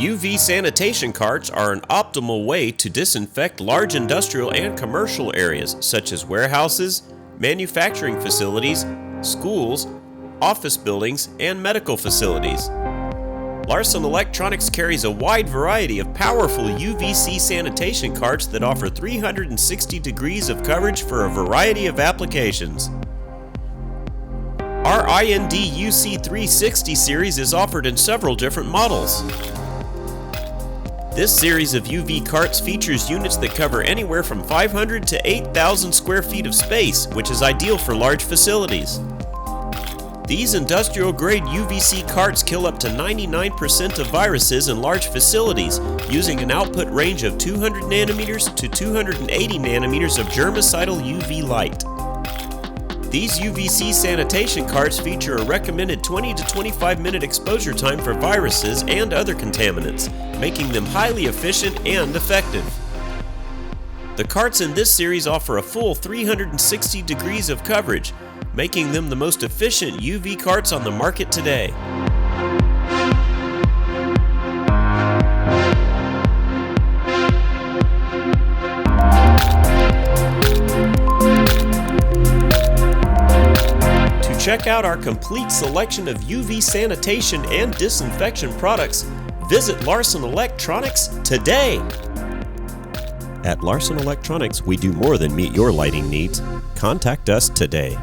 UV sanitation carts are an optimal way to disinfect large industrial and commercial areas such as warehouses, manufacturing facilities, schools, office buildings, and medical facilities. Larson Electronics carries a wide variety of powerful UVC sanitation carts that offer 360 degrees of coverage for a variety of applications. Our IND UC360 series is offered in several different models. This series of UV carts features units that cover anywhere from 500 to 8,000 square feet of space, which is ideal for large facilities. These industrial-grade UVC carts kill up to 99% of viruses in large facilities using an output range of 200 nanometers to 280 nanometers of germicidal UV light. These UVC sanitation carts feature a recommended 20 to 25 minute exposure time for viruses and other contaminants, making them highly efficient and effective. The carts in this series offer a full 360 degrees of coverage, making them the most efficient UV carts on the market today. To check out our complete selection of UV sanitation and disinfection products, visit Larson Electronics today. At Larson Electronics, we do more than meet your lighting needs. Contact us today.